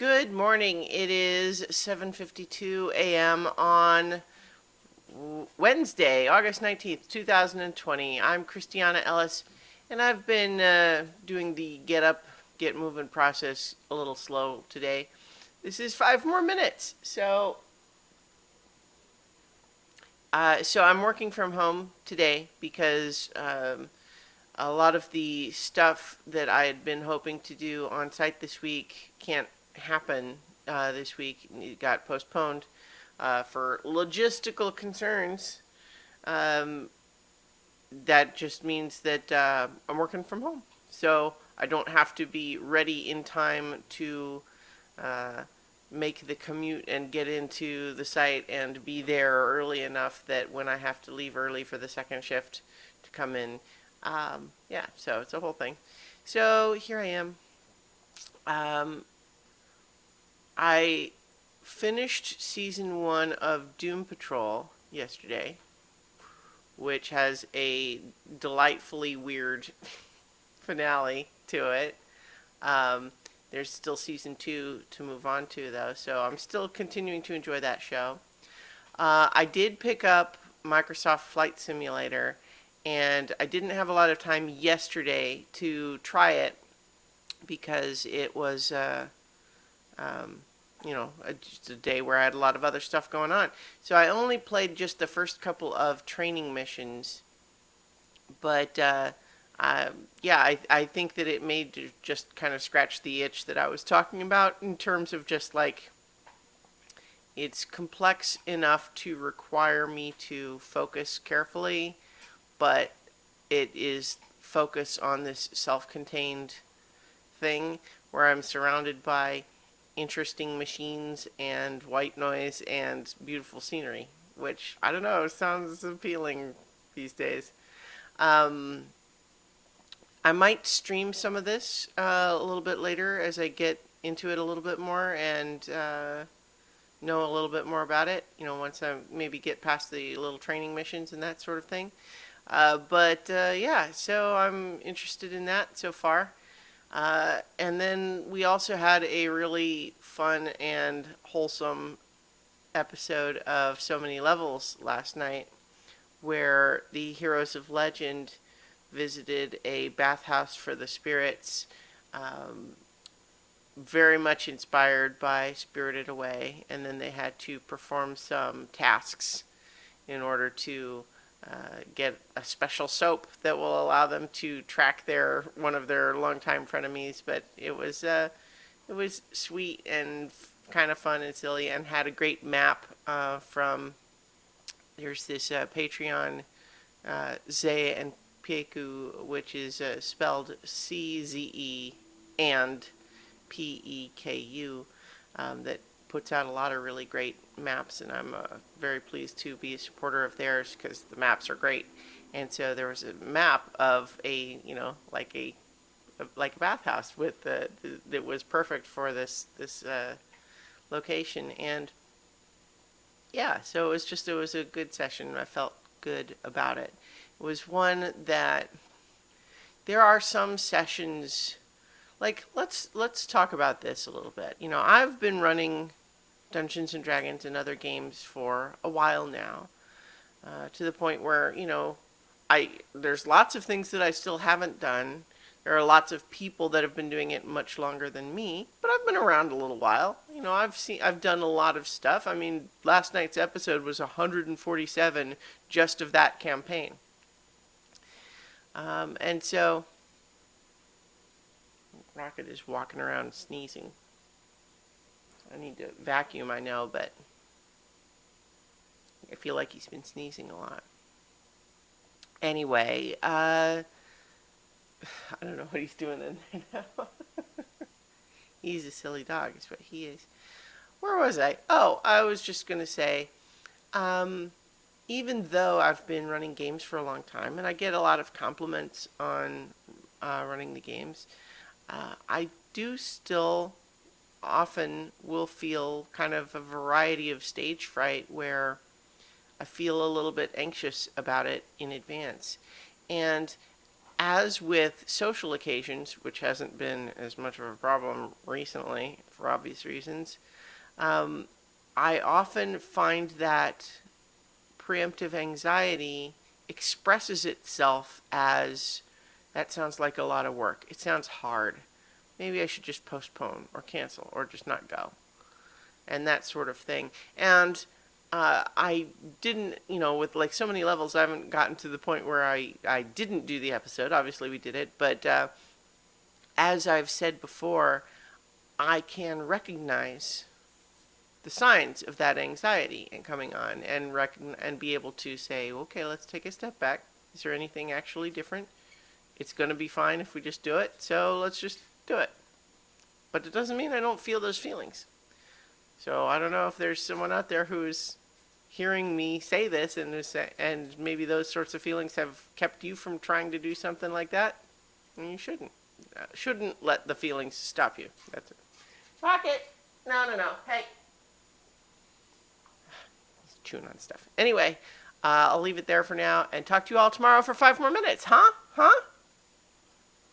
Good morning. It is 7:52 a.m. on Wednesday, August 19th, 2020. I'm Christiana Ellis, and I've been doing the get up, get moving process a little slow today. This is 5 more minutes. So I'm working from home today because a lot of the stuff that I had been hoping to do on site this week can't happen this week. It got postponed for logistical concerns. Um, that just means that I'm working from home. So I don't have to be ready in time to uh, make the commute and get into the site and be there early enough that when I have to leave early for the second shift to come in. Yeah, so it's a whole thing. So here I am. Um, I finished season 1 of Doom Patrol yesterday, which has a delightfully weird finale to it. Um, there's still season 2 to move on to, though, so I'm still continuing to enjoy that show. I did pick up Microsoft Flight Simulator, and I didn't have a lot of time yesterday to try it because it was um, just a day where I had a lot of other stuff going on. So I only played just the first couple of training missions, but I think that it made just kind of scratch the itch that I was talking about in terms of just like it's complex enough to require me to focus carefully, but it is focus on this self-contained thing where I'm surrounded by interesting machines and white noise and beautiful scenery, which I don't know, sounds appealing these days. Um, I might stream some of this a little bit later as I get into it a little bit more and know a little bit more about it. Once I maybe get past the little training missions and that sort of thing. Yeah, so I'm interested in that so far. And then we also had a really fun and wholesome episode of So Many Levels last night where the heroes of legend visited a bathhouse for the spirits, um, very much inspired by Spirited Away, and then they had to perform some tasks in order to get a special soap that will allow them to track one of their longtime frenemies. But it was sweet and kind of fun and silly, and had a great map from. There's this Patreon Ze and Pieku, which is spelled CZE and PEKU, that puts out a lot of really great maps, and I'm very pleased to be a supporter of theirs because the maps are great. And so there was a map of like a bathhouse with that was perfect for this location, and yeah, so it was a good session. I felt good about it. It was one that there are some sessions like let's talk about this a little bit. I've been running Dungeons and Dragons and other games for a while now, to the point where I there's lots of things that I still haven't done. There are lots of people that have been doing it much longer than me, but I've been around a little while. I've done a lot of stuff. I mean, last night's episode was 147 just of that campaign. And so Rocket is walking around sneezing. I need to vacuum, I know, but I feel like he's been sneezing a lot. Anyway, I don't know what he's doing in there now. He's a silly dog, is what he is. Where was I? Oh, I was just going to say, even though I've been running games for a long time, and I get a lot of compliments on running the games, I do still often will feel kind of a variety of stage fright where I feel a little bit anxious about it in advance. And as with social occasions, which hasn't been as much of a problem recently for obvious reasons, I often find that preemptive anxiety expresses itself as, that sounds like a lot of work. It sounds hard. Maybe I should just postpone or cancel or just not go. And that sort of thing. And I didn't, with like so many levels, I haven't gotten to the point where I didn't do the episode. Obviously, we did it. But as I've said before, I can recognize the signs of that anxiety and coming on, and be able to say, okay, let's take a step back. Is there anything actually different? It's going to be fine if we just do it, so let's just do it. But it doesn't mean I don't feel those feelings. So I don't know if there's someone out there who's hearing me say this, and maybe those sorts of feelings have kept you from trying to do something like that. And you shouldn't. Shouldn't let the feelings stop you. That's it. Rocket! No. Hey. He's chewing on stuff. Anyway, I'll leave it there for now and talk to you all tomorrow for 5 more minutes. Huh?